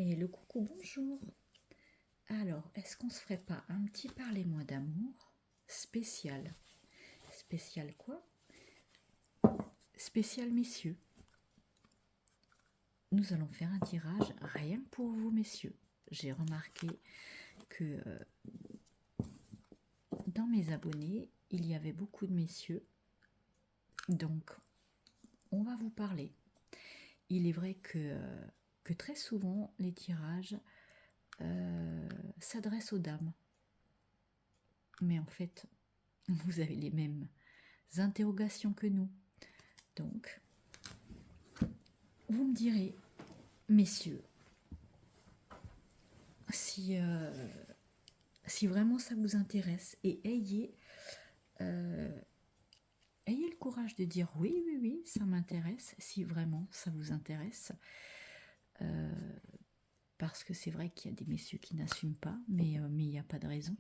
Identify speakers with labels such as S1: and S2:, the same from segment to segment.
S1: Et le coucou, bonjour. Alors, est-ce qu'on se ferait pas un petit parlez-moi d'amour spécial? Spécial quoi? Spécial messieurs. Nous allons faire un tirage rien que pour vous messieurs. J'ai remarqué que dans mes abonnés, il y avait beaucoup de messieurs. Donc, on va vous parler. Il est vrai que très souvent, les tirages s'adressent aux dames. Mais en fait, vous avez les mêmes interrogations que nous. Donc, vous me direz, messieurs, si vraiment ça vous intéresse, et ayez le courage de dire oui, ça m'intéresse, si vraiment ça vous intéresse. Parce que c'est vrai qu'il y a des messieurs qui n'assument pas, mais il n'y a pas de raison.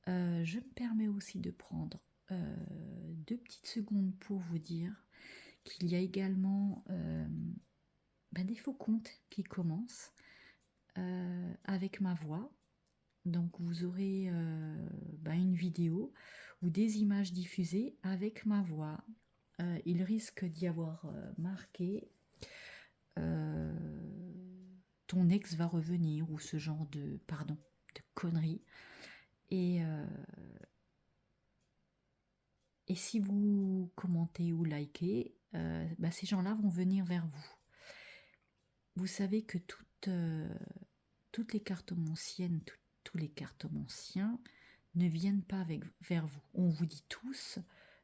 S1: Je me permets aussi de prendre 2 petites secondes pour vous dire qu'il y a également des faux comptes qui commencent avec ma voix. Donc vous aurez une vidéo ou des images diffusées avec ma voix. Il risque d'y avoir marqué ton ex va revenir ou ce genre de conneries. Et si vous commentez ou likez, ces gens-là vont venir vers vous. Vous savez que toutes les cartomanciennes, tous les cartomanciens ne viennent pas vers vous. On vous dit tous,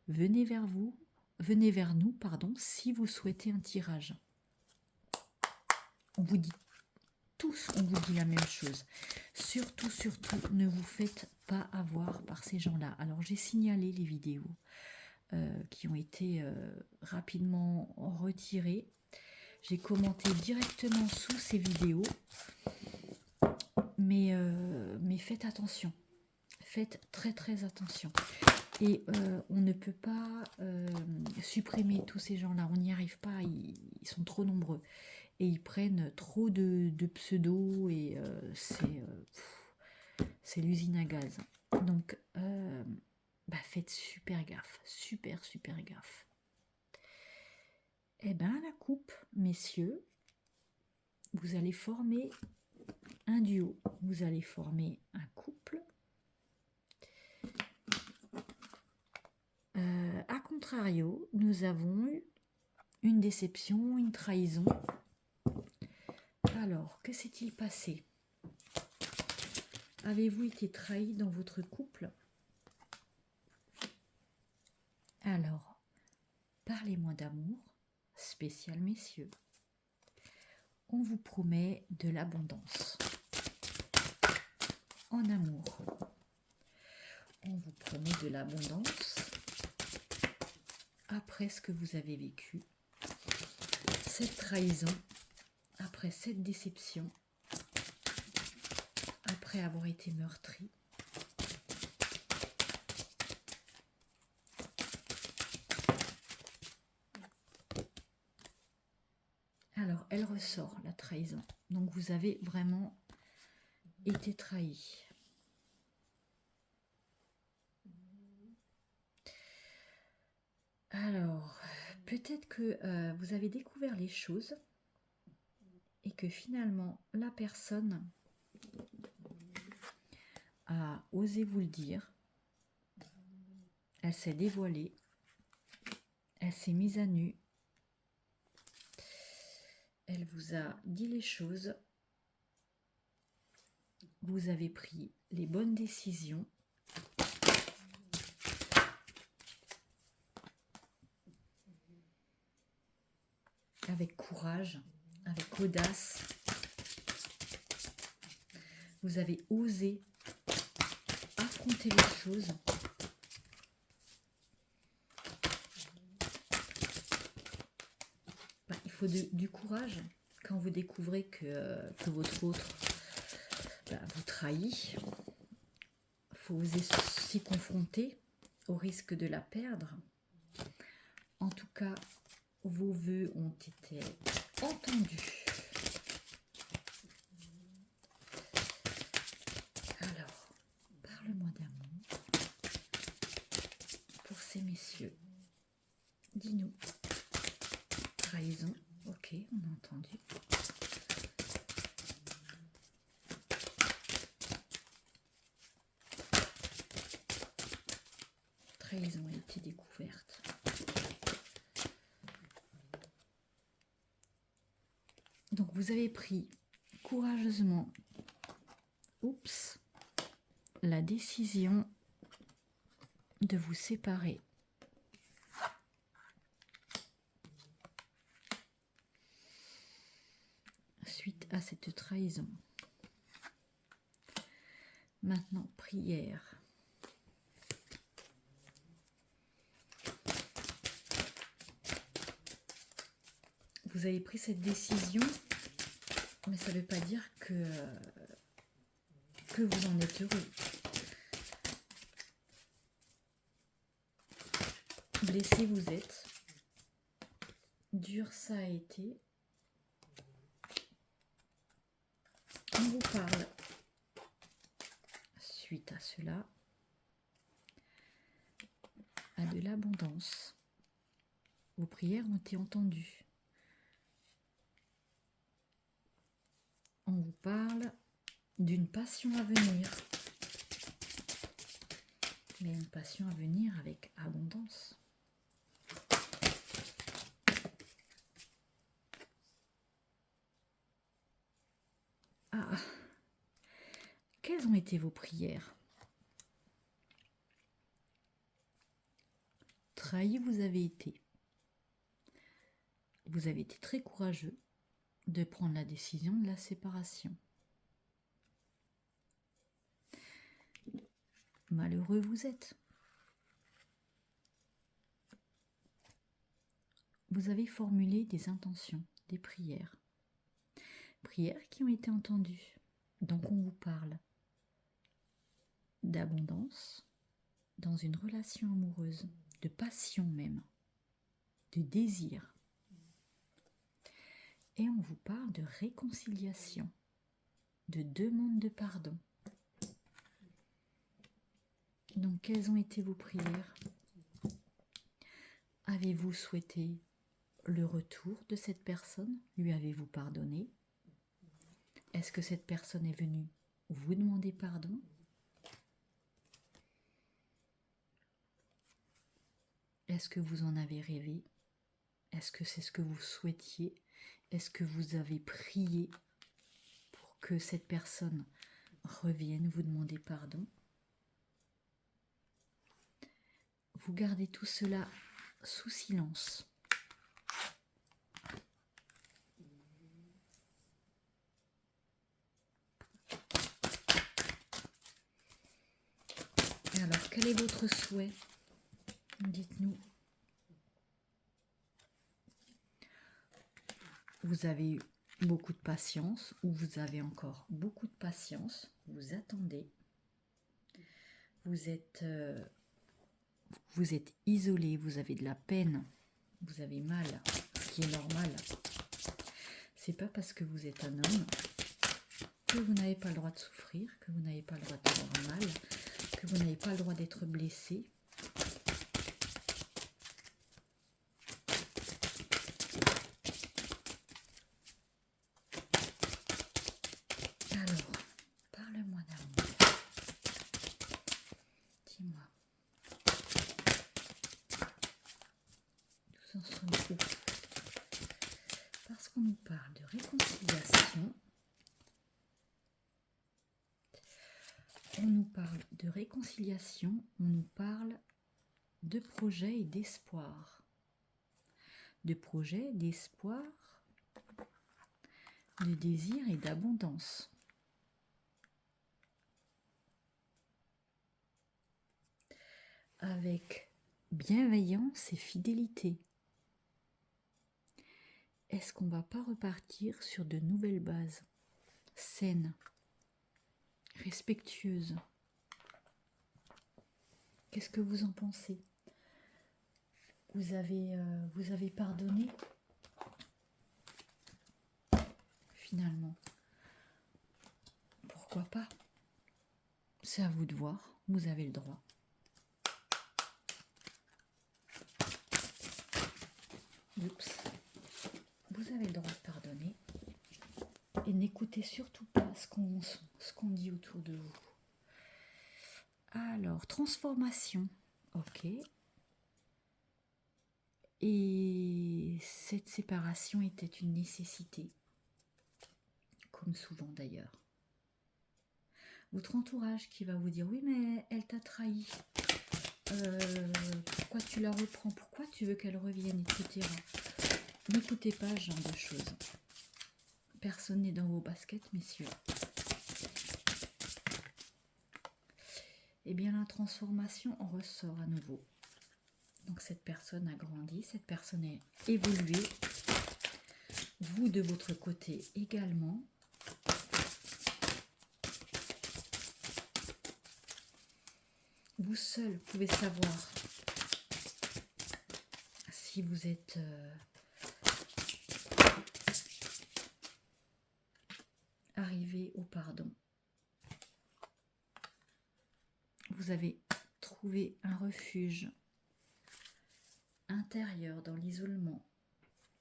S1: venez vers nous, si vous souhaitez un tirage. On vous dit tous, on vous dit la même chose. Surtout, ne vous faites pas avoir par ces gens-là. Alors j'ai signalé les vidéos qui ont été rapidement retirées. J'ai commenté directement sous ces vidéos, mais faites attention. Faites très attention. Et on ne peut pas supprimer tous ces gens-là. On n'y arrive pas. Ils sont trop nombreux. Et ils prennent trop de pseudos. Et c'est l'usine à gaz. Donc, faites super gaffe. Super gaffe. Eh bien, la coupe, messieurs, vous allez former un duo. Vous allez former un couple. A contrario, nous avons eu une déception, une trahison. Alors, que s'est-il passé? Avez-vous été trahi dans votre couple? Alors, parlez-moi d'amour, spécial messieurs. On vous promet de l'abondance. En amour, on vous promet de l'abondance. Après ce que vous avez vécu, cette trahison, après cette déception, après avoir été meurtri, alors elle ressort, la trahison. Donc vous avez vraiment été trahi. Alors, peut-être que vous avez découvert les choses et que finalement, la personne a osé vous le dire. Elle s'est dévoilée. Elle s'est mise à nu. Elle vous a dit les choses. Vous avez pris les bonnes décisions. Avec courage, avec audace. Vous avez osé affronter les choses. Il faut du courage quand vous découvrez que votre autre vous trahit. Il faut oser s'y confronter au risque de la perdre. En tout cas, vos vœux ont été entendus. messieurs, dis-nous. Trahison, ok, on a entendu. Trahison a été découverte. Donc vous avez pris courageusement, la décision de vous séparer. Suite à cette trahison. Maintenant, prière. Vous avez pris cette décision, mais ça ne veut pas dire que vous en êtes heureux. Blessé vous êtes, dur ça a été. On vous parle suite à cela, à de l'abondance. Vos prières ont été entendues. On vous parle d'une passion à venir. Mais une passion à venir avec abondance. Ah, quelles ont été vos prières? Trahi vous avez été. Vous avez été très courageux de prendre la décision de la séparation. Malheureux vous êtes. Vous avez formulé des intentions, des prières. Prières qui ont été entendues. Donc on vous parle d'abondance dans une relation amoureuse, de passion même, de désir. Et on vous parle de réconciliation, de demande de pardon. Donc, quelles ont été vos prières? Avez-vous souhaité le retour de cette personne? Lui avez-vous pardonné? Est-ce que cette personne est venue vous demander pardon? Est-ce que vous en avez rêvé? Est-ce que c'est ce que vous souhaitiez? Est-ce que vous avez prié pour que cette personne revienne vous demander pardon? Vous gardez tout cela sous silence. Alors, quel est votre souhait? Dites-nous. Vous avez eu beaucoup de patience, ou vous avez encore beaucoup de patience, vous attendez. Vous êtes isolé, vous avez de la peine, vous avez mal, ce qui est normal. C'est pas parce que vous êtes un homme que vous n'avez pas le droit de souffrir, que vous n'avez pas le droit d'avoir mal, que vous n'avez pas le droit d'être blessé. Alors, parle-moi d'amour. Dis-moi. Nous en sommes où? Parce qu'on nous parle de réconciliation. On nous parle de réconciliation, on nous parle de projet et d'espoir. De projet, d'espoir, de désir et d'abondance. Avec bienveillance et fidélité. Est-ce qu'on ne va pas repartir sur de nouvelles bases saines, respectueuses? Qu'est-ce que vous en pensez? Vous avez pardonné? Finalement, pourquoi pas? C'est à vous de voir, vous avez le droit. Oups. Vous avez le droit de pardonner. Et n'écoutez surtout pas ce qu'on dit autour de vous. Alors, transformation. Ok. Et cette séparation était une nécessité. Comme souvent d'ailleurs. Votre entourage qui va vous dire, oui mais elle t'a trahi. Pourquoi tu la reprends? Pourquoi tu veux qu'elle revienne, etc. N'écoutez pas ce genre de choses. Personne n'est dans vos baskets, messieurs. Eh bien, la transformation en ressort à nouveau. Donc, cette personne a grandi, cette personne a évolué. Vous, de votre côté, également. Vous seul pouvez savoir si vous êtes arrivé au pardon. Vous avez trouvé un refuge intérieur dans l'isolement.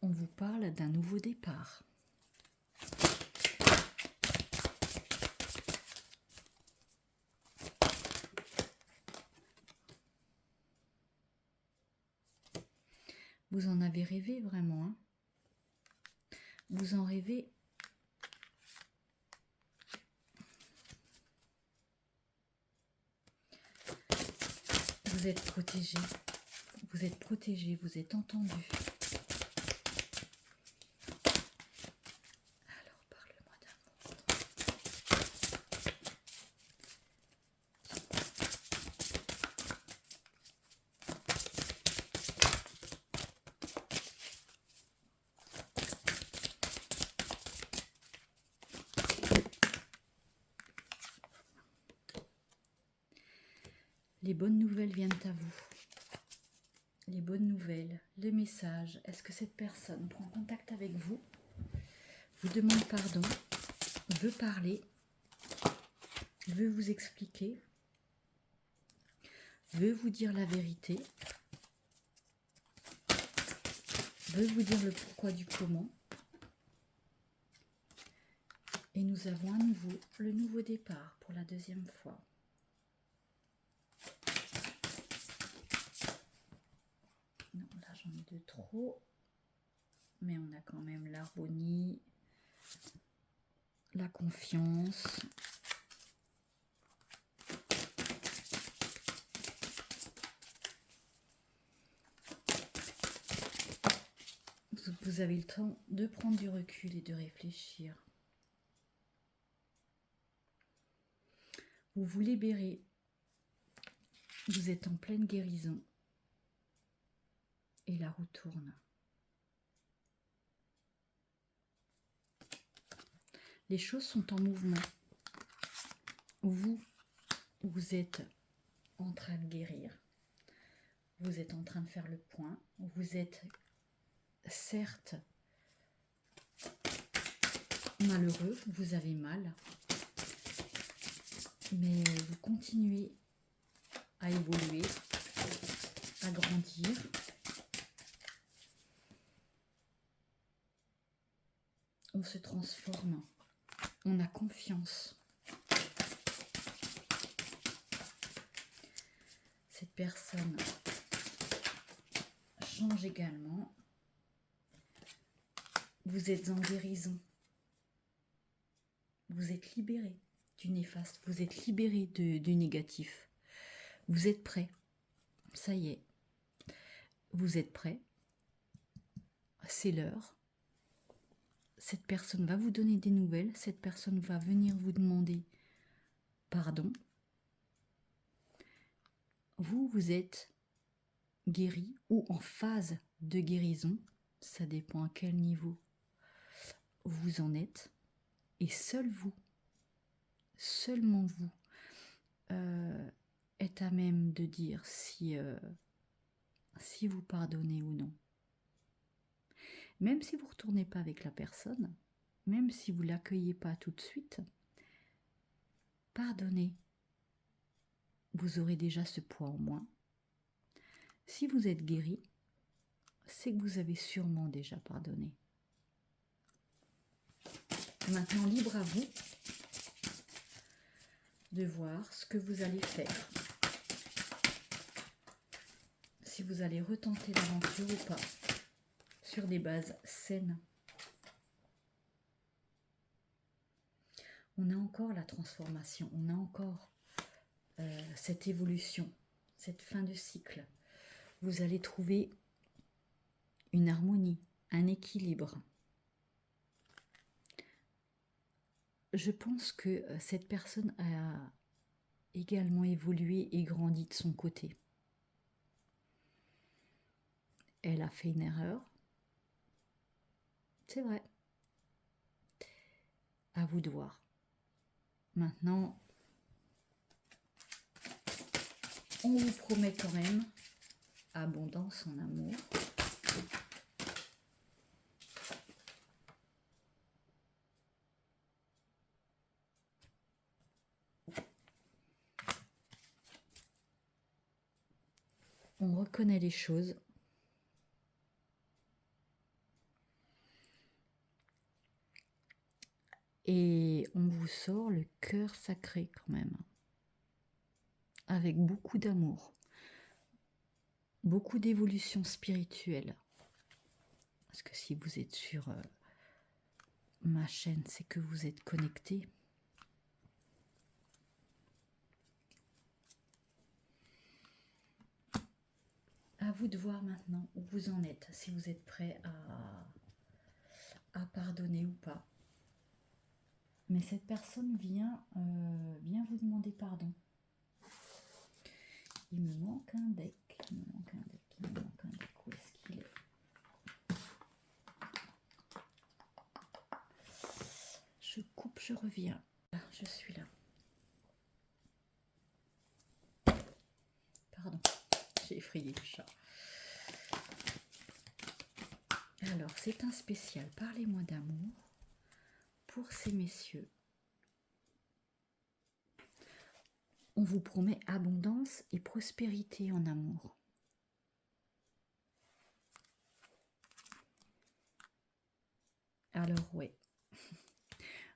S1: On vous parle d'un nouveau départ. Vous en avez rêvé vraiment, hein? Vous en rêvez. Vous êtes protégé. Vous êtes protégé, vous êtes entendu. Alors, parle-moi d'amour. Les bonnes nouvelles viennent à vous. Les bonnes nouvelles, le message. Est-ce que cette personne prend contact avec vous, vous demande pardon, veut parler, veut vous expliquer, veut vous dire la vérité, veut vous dire le pourquoi du comment. Et nous avons à nouveau le nouveau départ pour la deuxième fois. Non, là j'en ai de trop. Mais on a quand même l'harmonie, la confiance. Vous avez le temps de prendre du recul et de réfléchir. Vous vous libérez. Vous êtes en pleine guérison. Et la roue tourne. Les choses sont en mouvement. Vous êtes en train de guérir. Vous êtes en train de faire le point. Vous êtes certes malheureux, vous avez mal. Mais vous continuez à évoluer, à grandir. On se transforme. On a confiance. Cette personne change également. Vous êtes en guérison. Vous êtes libéré du néfaste. Vous êtes libéré du négatif. Vous êtes prêt. Ça y est. Vous êtes prêt. C'est l'heure. Cette personne va vous donner des nouvelles. Cette personne va venir vous demander pardon. Vous êtes guéri ou en phase de guérison. Ça dépend à quel niveau vous en êtes. Et seul vous, seulement vous, êtes à même de dire si vous pardonnez ou non. Même si vous ne retournez pas avec la personne, même si vous ne l'accueillez pas tout de suite, pardonnez. Vous aurez déjà ce poids en moins. Si vous êtes guéri, c'est que vous avez sûrement déjà pardonné. Maintenant, libre à vous de voir ce que vous allez faire. Si vous allez retenter l'aventure ou pas, sur des bases saines. On a encore la transformation, on a encore cette évolution, cette fin de cycle. Vous allez trouver une harmonie, un équilibre. Je pense que cette personne a également évolué et grandi de son côté. Elle a fait une erreur. C'est vrai. À vous de voir. Maintenant, on vous promet quand même abondance en amour. On reconnaît les choses. Et on vous sort le cœur sacré quand même. Avec beaucoup d'amour. Beaucoup d'évolution spirituelle. Parce que si vous êtes sur ma chaîne, c'est que vous êtes connecté. À vous de voir maintenant où vous en êtes, si vous êtes prêt à pardonner ou pas. Mais cette personne vient vous demander pardon. Il me manque un deck, il me manque un deck, il me manque un deck. Où est-ce qu'il est? Je coupe, je reviens. Ah, je suis là. Pardon, j'ai effrayé le chat. Alors, c'est un spécial. Parlez-moi d'amour pour ces messieurs. On vous promet abondance et prospérité en amour. Alors, ouais,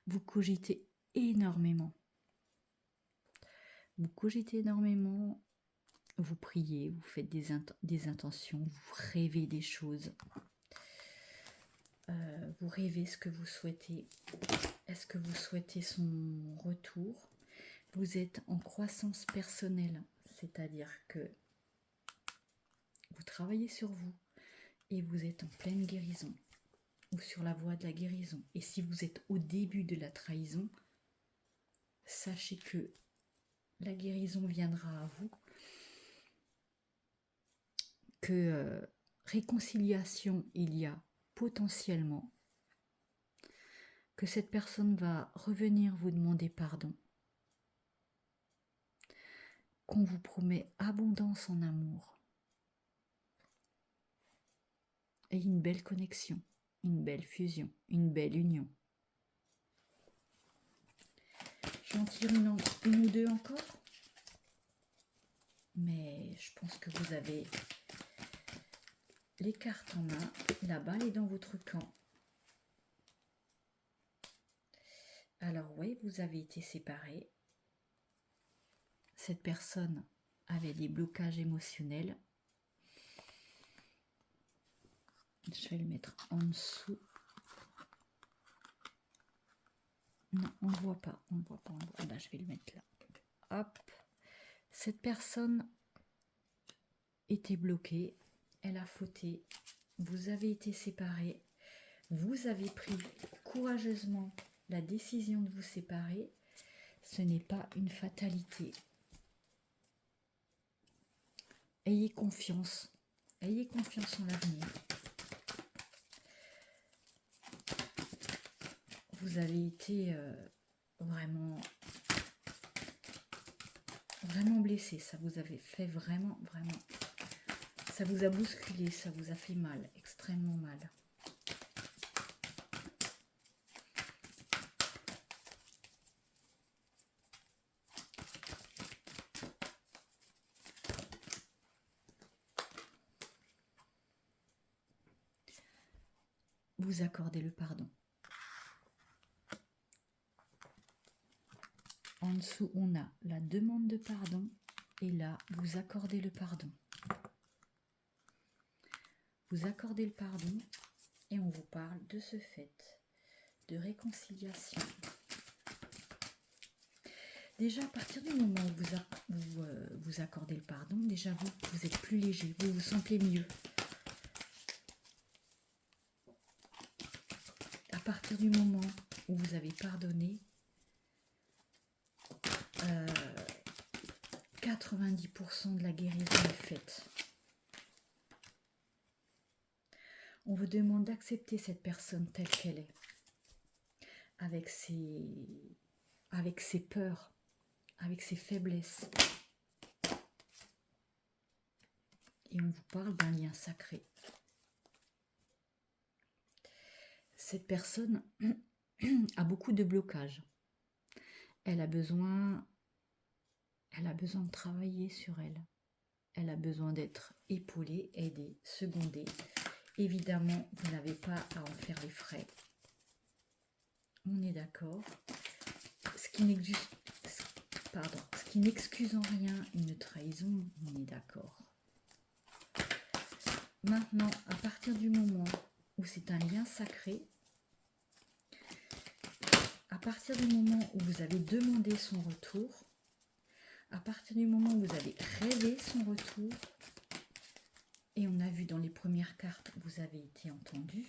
S1: vous cogitez énormément. Vous cogitez énormément, vous priez, vous faites des intentions, vous rêvez des choses. Vous rêvez ce que vous souhaitez. Est-ce que vous souhaitez son retour? Vous êtes en croissance personnelle, c'est-à-dire que vous travaillez sur vous et vous êtes en pleine guérison ou sur la voie de la guérison. Et si vous êtes au début de la trahison, sachez que la guérison viendra à vous, que réconciliation il y a potentiellement, que cette personne va revenir vous demander pardon, qu'on vous promet abondance en amour et une belle connexion, une belle fusion, une belle union. J'en tire une ou deux encore, mais je pense que vous avez les cartes en main, la balle est dans votre camp. Alors oui, vous avez été séparés. Cette personne avait des blocages émotionnels. Je vais le mettre en dessous. Non, on ne le voit pas, on ne le voit pas. Là, je vais le mettre là. Hop. Cette personne était bloquée, elle a fauté. Vous avez été séparés. Vous avez pris courageusement la décision de vous séparer. Ce n'est pas une fatalité. Ayez confiance en l'avenir. Vous avez été vraiment blessé, ça vous avait fait vraiment, ça vous a bousculé, ça vous a fait mal, extrêmement mal. vous accordez le pardon. En dessous, on a la demande de pardon et là, vous accordez le pardon. Vous accordez le pardon et on vous parle de ce fait de réconciliation. Déjà, à partir du moment où vous accordez le pardon, déjà vous êtes plus léger, vous vous sentez mieux. À partir du moment où vous avez pardonné, 90% de la guérison est faite. On vous demande d'accepter cette personne telle qu'elle est, avec ses peurs, avec ses faiblesses. Et on vous parle d'un lien sacré. Cette personne a beaucoup de blocages. Elle a besoin de travailler sur elle. Elle a besoin d'être épaulée, aidée, secondée. Évidemment, vous n'avez pas à en faire les frais. On est d'accord. Ce qui n'excuse en rien une trahison, on est d'accord. Maintenant, à partir du moment où c'est un lien sacré, à partir du moment où vous avez demandé son retour, à partir du moment où vous avez rêvé son retour, et on a vu dans les premières cartes, vous avez été entendu.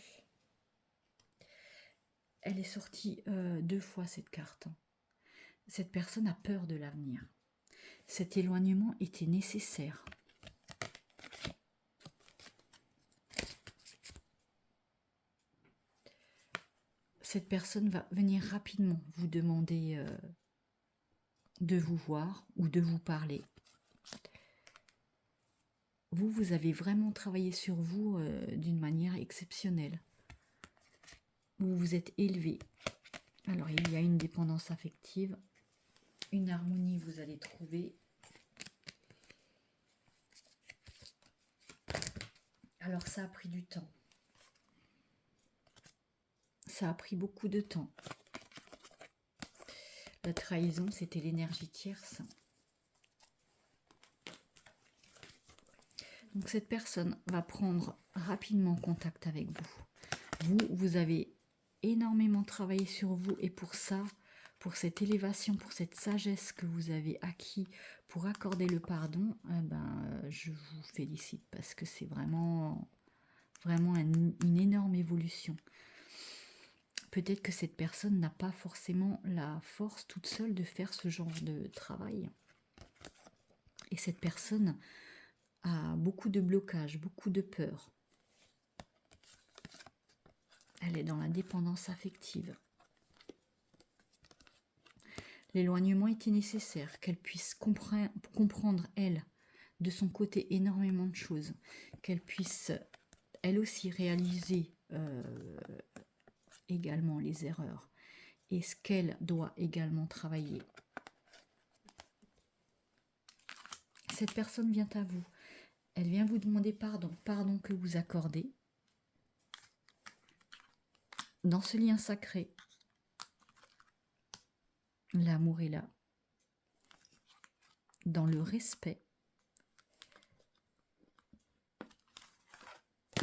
S1: Elle est sortie 2 fois cette carte. Cette personne a peur de l'avenir. Cet éloignement était nécessaire. Cette personne va venir rapidement vous demander de vous voir ou de vous parler. Vous avez vraiment travaillé sur vous d'une manière exceptionnelle. Vous vous êtes élevé. Alors, il y a une dépendance affective, une harmonie, vous allez trouver. Alors, ça a pris du temps. Ça a pris beaucoup de temps. La trahison, c'était l'énergie tierce. Donc, cette personne va prendre rapidement contact avec vous. Vous avez énormément travaillé sur vous et pour ça, pour cette élévation, pour cette sagesse que vous avez acquis pour accorder le pardon, je vous félicite parce que c'est vraiment une énorme évolution. Peut-être que cette personne n'a pas forcément la force toute seule de faire ce genre de travail. Et cette personne a beaucoup de blocages, beaucoup de peur. Elle est dans la dépendance affective. L'éloignement était nécessaire, qu'elle puisse comprendre, elle, de son côté, énormément de choses, qu'elle puisse, elle aussi, réaliser également les erreurs et ce qu'elle doit également travailler. Cette personne vient à vous, elle vient vous demander pardon que vous accordez dans ce lien sacré. L'amour est là, dans le respect,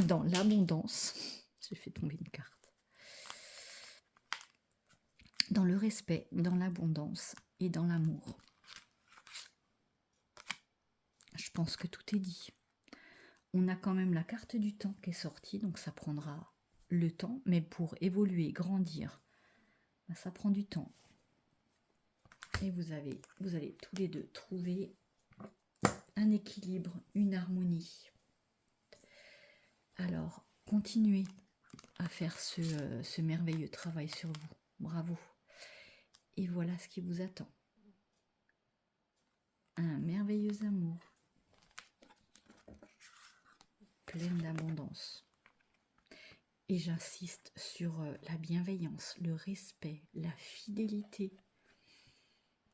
S1: dans l'abondance. J'ai fait tomber une carte. Dans le respect, dans l'abondance et dans l'amour. Je pense que tout est dit. On a quand même la carte du temps qui est sortie, donc ça prendra le temps, mais pour évoluer, grandir, ça prend du temps. Et vous allez tous les deux trouver un équilibre, une harmonie. Alors, continuez à faire ce merveilleux travail sur vous. Bravo. Et voilà ce qui vous attend. Un merveilleux amour, plein d'abondance. Et j'insiste sur la bienveillance, le respect, la fidélité.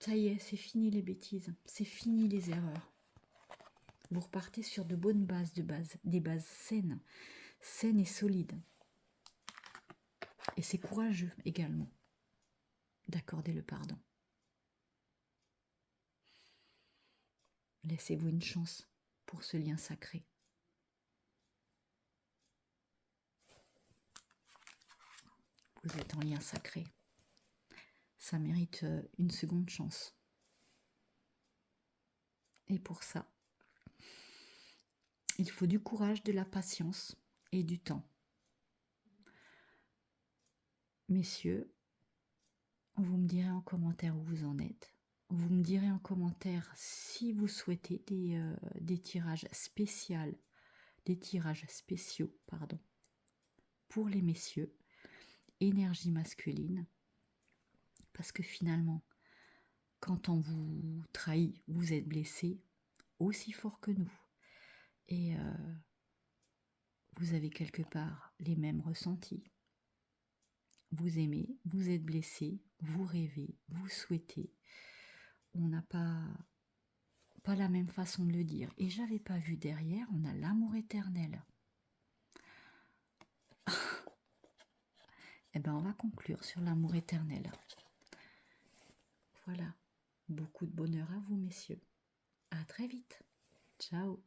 S1: Ça y est, c'est fini les bêtises, c'est fini les erreurs. Vous repartez sur de bonnes bases, des bases saines et solides. Et c'est courageux également d'accorder le pardon. Laissez-vous une chance pour ce lien sacré. Vous êtes en lien sacré. Ça mérite une seconde chance. Et pour ça, il faut du courage, de la patience et du temps. Messieurs, vous me direz en commentaire où vous en êtes. Vous me direz en commentaire si vous souhaitez des tirages spéciaux, pour les messieurs, énergie masculine. Parce que finalement, quand on vous trahit, vous êtes blessé aussi fort que nous. Et vous avez quelque part les mêmes ressentis. Vous aimez, vous êtes blessé, vous rêvez, vous souhaitez. On n'a pas la même façon de le dire. Et j'avais pas vu derrière, on a l'amour éternel. Eh bien, on va conclure sur l'amour éternel. Voilà. Beaucoup de bonheur à vous, messieurs. À très vite. Ciao.